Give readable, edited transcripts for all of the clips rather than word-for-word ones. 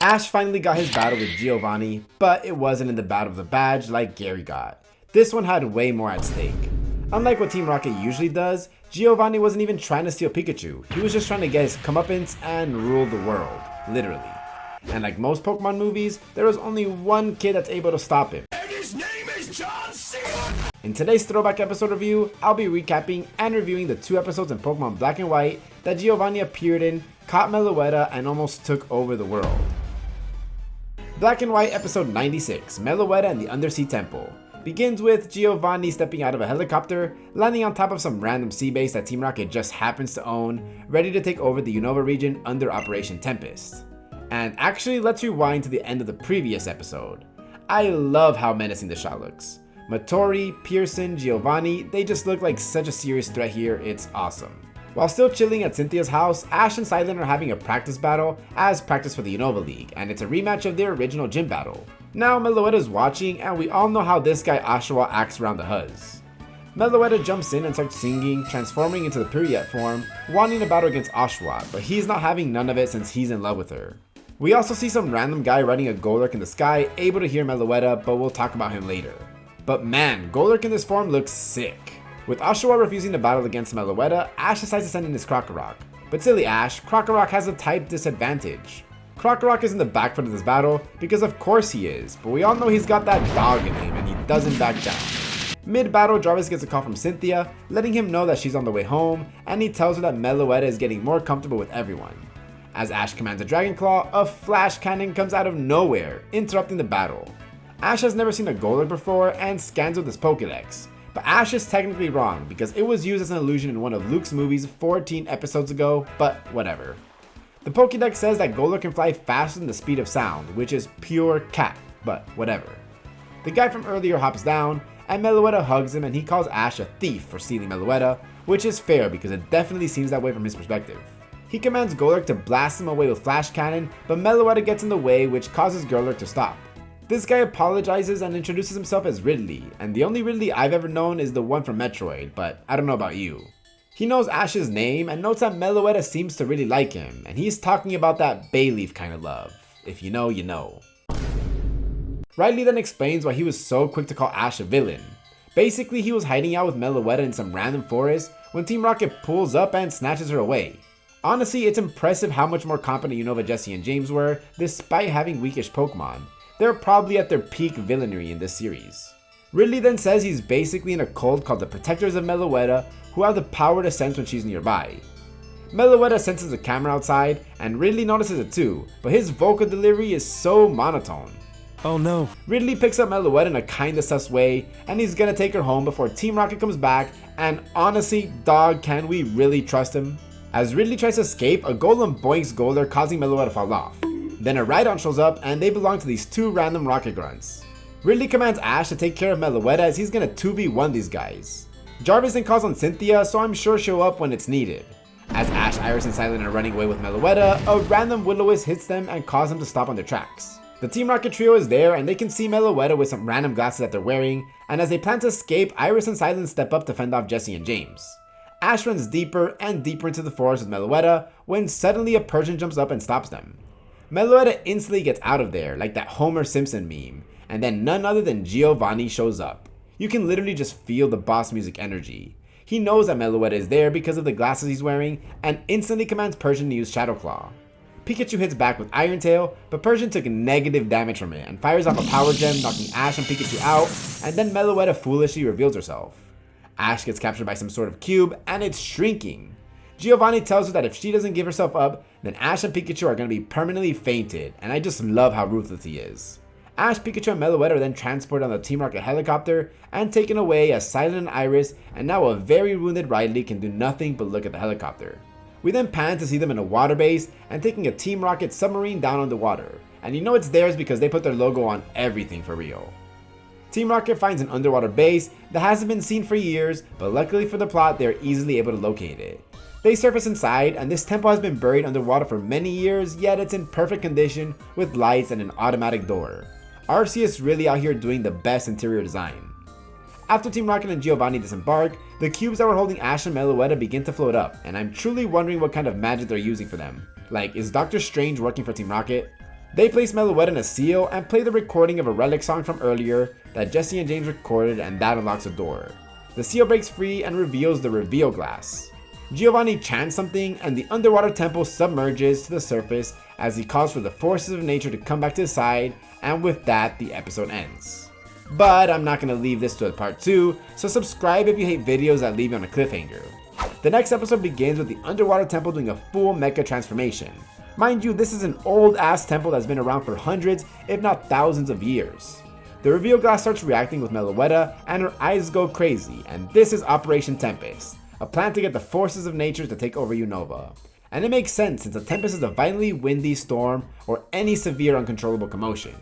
Ash finally got his battle with Giovanni, but it wasn't in the battle of the badge like Gary got. This one had way more at stake. Unlike what Team Rocket usually does, Giovanni wasn't even trying to steal Pikachu, he was just trying to get his comeuppance and rule the world, literally. And like most Pokemon movies, there was only one kid that's able to stop him. And his name is John Cena! In today's throwback episode review, I'll be recapping and reviewing the 2 episodes in Pokemon Black and White that Giovanni appeared in, caught Meloetta, and almost took over the world. Black and White episode 96, Meloetta and the Undersea Temple, begins with Giovanni stepping out of a helicopter, landing on top of some random sea base that Team Rocket just happens to own, ready to take over the Unova region under Operation Tempest. And actually, let's rewind to the end of the previous episode. I love how menacing the shot looks. Matori, Pearson, Giovanni, they just look like such a serious threat here, it's awesome. While still chilling at Cynthia's house, Ash and Silent are having a practice battle as practice for the Unova League, and it's a rematch of their original gym battle. Now Meloetta's watching, and we all know how this guy Oshawa acts around the Huzz. Meloetta jumps in and starts singing, transforming into the Period form, wanting to battle against Oshawa, but he's not having none of it since he's in love with her. We also see some random guy riding a Golurk in the sky, able to hear Meloetta, but we'll talk about him later. But man, Golurk in this form looks sick. With Oshawa refusing to battle against Meloetta, Ash decides to send in his Krokorok. But silly Ash, Krokorok has a type disadvantage. Krokorok is in the back foot of this battle, because of course he is, but we all know he's got that dog in him and he doesn't back down. Mid-battle, Jarvis gets a call from Cynthia, letting him know that she's on the way home, and he tells her that Meloetta is getting more comfortable with everyone. As Ash commands a Dragon Claw, a flash cannon comes out of nowhere, interrupting the battle. Ash has never seen a Golurk before and scans with his Pokédex. But Ash is technically wrong because it was used as an illusion in one of Luke's movies 14 episodes ago, but whatever. The Pokédex says that Golurk can fly faster than the speed of sound, which is pure cat, but whatever. The guy from earlier hops down, and Meloetta hugs him and he calls Ash a thief for stealing Meloetta, which is fair because it definitely seems that way from his perspective. He commands Golurk to blast him away with Flash Cannon, but Meloetta gets in the way, which causes Golurk to stop. This guy apologizes and introduces himself as Ridley, and the only Ridley I've ever known is the one from Metroid, but I don't know about you. He knows Ash's name and notes that Meloetta seems to really like him, and he's talking about that Bayleaf kind of love. If you know, you know. Riley then explains why he was so quick to call Ash a villain. Basically, he was hiding out with Meloetta in some random forest when Team Rocket pulls up and snatches her away. Honestly, it's impressive how much more competent Unova Jesse and James were, despite having weakish Pokemon. They're probably at their peak villainy in this series. Ridley then says he's basically in a cult called the Protectors of Meloetta, who have the power to sense when she's nearby. Meloetta senses a camera outside, and Ridley notices it too, but his vocal delivery is so monotone. Oh no. Ridley picks up Meloetta in a kinda sus way, and he's gonna take her home before Team Rocket comes back, and honestly, dog, can we really trust him? As Ridley tries to escape, a Golem boinks Golurk, causing Meloetta to fall off. Then a Rhydon shows up, and they belong to these 2 random Rocket Grunts. Ridley commands Ash to take care of Meloetta as he's gonna 2v1 these guys. Jarvis then calls on Cynthia, so I'm sure she'll up when it's needed. As Ash, Iris, and Silent are running away with Meloetta, a random Will-O-Wisp hits them and causes them to stop on their tracks. The Team Rocket trio is there, and they can see Meloetta with some random glasses that they're wearing, and as they plan to escape, Iris and Silent step up to fend off Jesse and James. Ash runs deeper and deeper into the forest with Meloetta, when suddenly a Persian jumps up and stops them. Meloetta instantly gets out of there, like that Homer Simpson meme, and then none other than Giovanni shows up. You can literally just feel the boss music energy. He knows that Meloetta is there because of the glasses he's wearing, and instantly commands Persian to use Shadow Claw. Pikachu hits back with Iron Tail, but Persian took negative damage from it and fires off a Power Gem, knocking Ash and Pikachu out, and then Meloetta foolishly reveals herself. Ash gets captured by some sort of cube, and it's shrinking. Giovanni tells her that if she doesn't give herself up, then Ash and Pikachu are going to be permanently fainted, and I just love how ruthless he is. Ash, Pikachu, and Meloetta are then transported on the Team Rocket helicopter and taken away as Silent and Iris, and now a very wounded Riley, can do nothing but look at the helicopter. We then pan to see them in a water base and taking a Team Rocket submarine down on the water, and you know it's theirs because they put their logo on everything for real. Team Rocket finds an underwater base that hasn't been seen for years, but luckily for the plot, they're easily able to locate it. They surface inside, and this temple has been buried underwater for many years, yet it's in perfect condition with lights and an automatic door. Arceus really out here doing the best interior design. After Team Rocket and Giovanni disembark, the cubes that were holding Ash and Meloetta begin to float up, and I'm truly wondering what kind of magic they're using for them. Like, is Dr. Strange working for Team Rocket? They place Meloetta in a seal and play the recording of a relic song from earlier that Jesse and James recorded, and that unlocks a door. The seal breaks free and reveals the reveal glass. Giovanni chants something and the underwater temple submerges to the surface as he calls for the forces of nature to come back to his side, and with that the episode ends. But I'm not going to leave this to a part 2, so subscribe if you hate videos that leave you on a cliffhanger. The next episode begins with the underwater temple doing a full mecha transformation. Mind you, this is an old ass temple that's been around for hundreds, if not thousands of years. The reveal glass starts reacting with Meloetta and her eyes go crazy, and this is Operation Tempest, a plan to get the forces of nature to take over Unova. And it makes sense since a tempest is a violently windy storm or any severe uncontrollable commotion.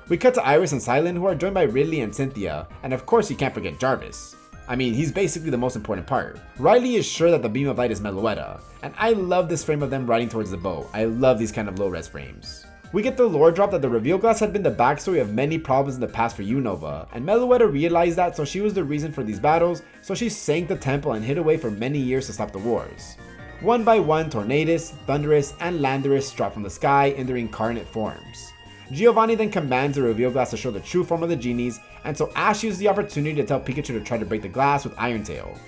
We cut to Iris and Silent, who are joined by Ridley and Cynthia, and of course you can't forget Jarvis. I mean, he's basically the most important part. Riley is sure that the beam of light is Meloetta, and I love this frame of them riding towards the boat. I love these kind of low-res frames. We get the lore drop that the reveal glass had been the backstory of many problems in the past for Unova, and Meloetta realized that, so she was the reason for these battles, so she sank the temple and hid away for many years to stop the wars. One by one, Tornadus, Thunderous, and Landorus drop from the sky in their incarnate forms. Giovanni then commands the reveal glass to show the true form of the genies, and so Ash uses the opportunity to tell Pikachu to try to break the glass with Iron Tail.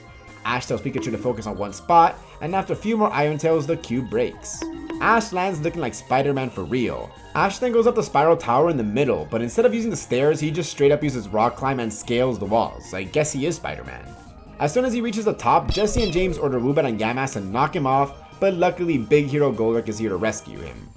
Ash tells Pikachu to focus on one spot, and after a few more Iron Tails, the cube breaks. Ash lands looking like Spider-Man for real. Ash then goes up the spiral tower in the middle, but instead of using the stairs, he just straight up uses rock climb and scales the walls. I guess he is Spider-Man. As soon as he reaches the top, Jesse and James order Woobat and Yamask to knock him off, but luckily Big Hero Golurk is here to rescue him.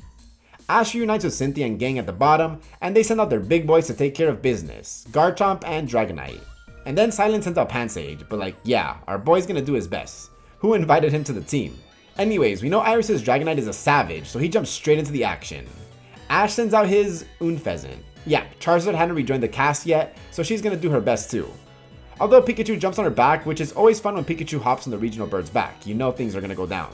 Ash reunites with Cynthia and gang at the bottom, and they send out their big boys to take care of business, Garchomp and Dragonite. And then Silent sends out Pansage, but like, yeah, our boy's gonna do his best. Who invited him to the team? Anyways, we know Iris's Dragonite is a savage, so he jumps straight into the action. Ash sends out his Unfezant. Yeah, Charizard hadn't rejoined the cast yet, so she's gonna do her best too. Although Pikachu jumps on her back, which is always fun when Pikachu hops on the regional bird's back, you know things are gonna go down.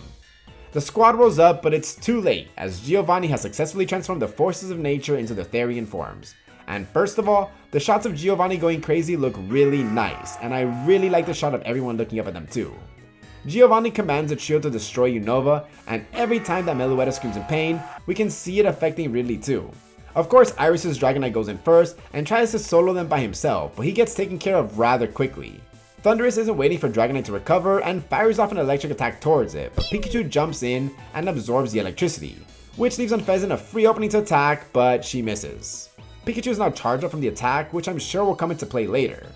The squad rolls up, but it's too late, as Giovanni has successfully transformed the forces of nature into the Therian forms. And first of all, the shots of Giovanni going crazy look really nice, and I really like the shot of everyone looking up at them too. Giovanni commands the trio to destroy Unova, and every time that Meloetta screams in pain, we can see it affecting Ridley too. Of course, Iris's Dragonite goes in first and tries to solo them by himself, but he gets taken care of rather quickly. Thunderous isn't waiting for Dragonite to recover and fires off an electric attack towards it, but Pikachu jumps in and absorbs the electricity, which leaves Unfezant a free opening to attack, but she misses. Pikachu is now charged up from the attack, which I'm sure will come into play later.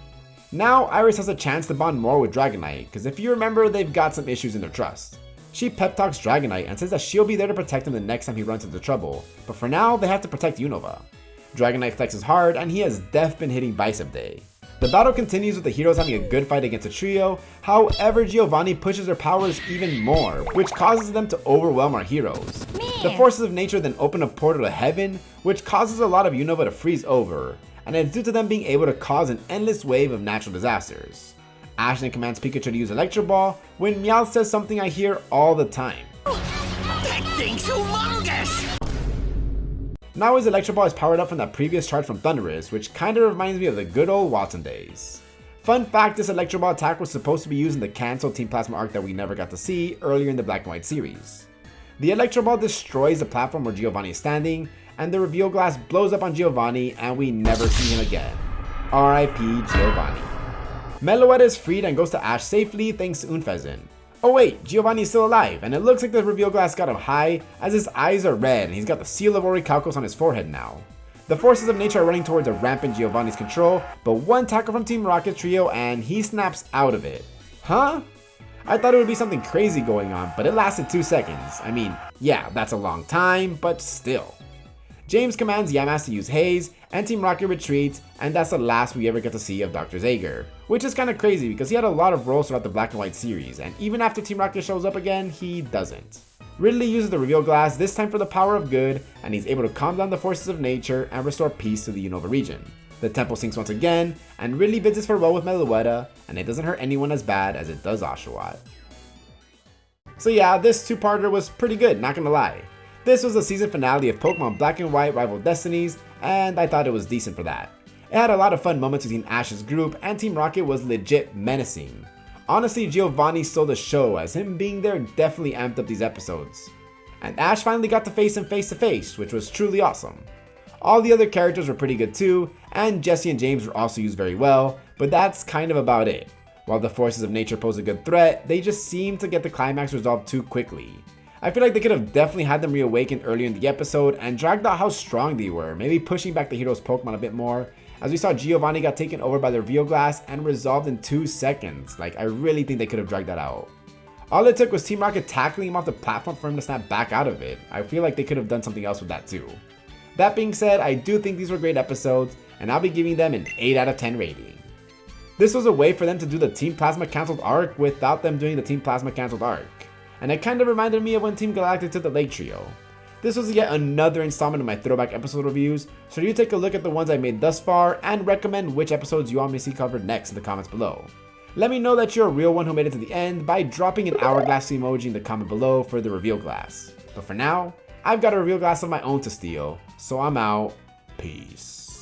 Now Iris has a chance to bond more with Dragonite, because if you remember, they've got some issues in their trust. She pep talks Dragonite and says that she'll be there to protect him the next time he runs into trouble, but for now they have to protect Unova. Dragonite flexes hard and he has def been hitting Bicep Day. The battle continues with the heroes having a good fight against a trio, however Giovanni pushes their powers even more, which causes them to overwhelm our heroes. The forces of nature then open a portal to heaven, which causes a lot of Unova to freeze over, and it's due to them being able to cause an endless wave of natural disasters. Ash then commands Pikachu to use Electro Ball, when Meowth says something I hear all the time. That thing's humongous! Now his Electro Ball is powered up from that previous charge from Thunderous, which kinda reminds me of the good old Watson days. Fun fact, this Electro Ball attack was supposed to be used in the cancelled Team Plasma arc that we never got to see earlier in the Black and White series. The Electro Ball destroys the platform where Giovanni is standing, and the reveal glass blows up on Giovanni and we never see him again. R.I.P. Giovanni. Meloetta is freed and goes to Ash safely thanks to Unfezant. Oh wait, Giovanni is still alive, and it looks like the reveal glass got him high as his eyes are red and he's got the seal of Orichalcos on his forehead now. The forces of nature are running towards a ramp in Giovanni's control, but one tackle from Team Rocket trio and he snaps out of it. Huh? I thought it would be something crazy going on, but it lasted 2 seconds. I mean, yeah, that's a long time, but still. James commands Yamask to use Haze, and Team Rocket retreats, and that's the last we ever get to see of Dr. Zager, which is kinda crazy because he had a lot of roles throughout the Black and White series, and even after Team Rocket shows up again, he doesn't. Ridley uses the reveal glass, this time for the power of good, and he's able to calm down the forces of nature and restore peace to the Unova region. The temple sinks once again, and Ridley bids his farewell with Meloetta, and it doesn't hurt anyone as bad as it does Oshawott. So yeah, this two-parter was pretty good, not gonna lie. This was the season finale of Pokemon Black and White Rival Destinies, and I thought it was decent for that. It had a lot of fun moments between Ash's group, and Team Rocket was legit menacing. Honestly, Giovanni stole the show, as him being there definitely amped up these episodes. And Ash finally got to face him face to face, which was truly awesome. All the other characters were pretty good too, and Jesse and James were also used very well, but that's kind of about it. While the forces of nature pose a good threat, they just seem to get the climax resolved too quickly. I feel like they could have definitely had them reawaken earlier in the episode and dragged out how strong they were, maybe pushing back the hero's Pokemon a bit more, as we saw Giovanni got taken over by the reveal glass and resolved in 2 seconds. Like, I really think they could have dragged that out. All it took was Team Rocket tackling him off the platform for him to snap back out of it. I feel like they could have done something else with that too. That being said, I do think these were great episodes, and I'll be giving them an 8 out of 10 rating. This was a way for them to do the Team Plasma cancelled arc without them doing the Team Plasma cancelled arc. And it kind of reminded me of when Team Galactic took the Lake Trio. This was yet another installment of my throwback episode reviews, so you take a look at the ones I made thus far and recommend which episodes you want me to see covered next in the comments below. Let me know that you're a real one who made it to the end by dropping an hourglass emoji in the comment below for the reveal glass. But for now, I've got a reveal glass of my own to steal, so I'm out. Peace.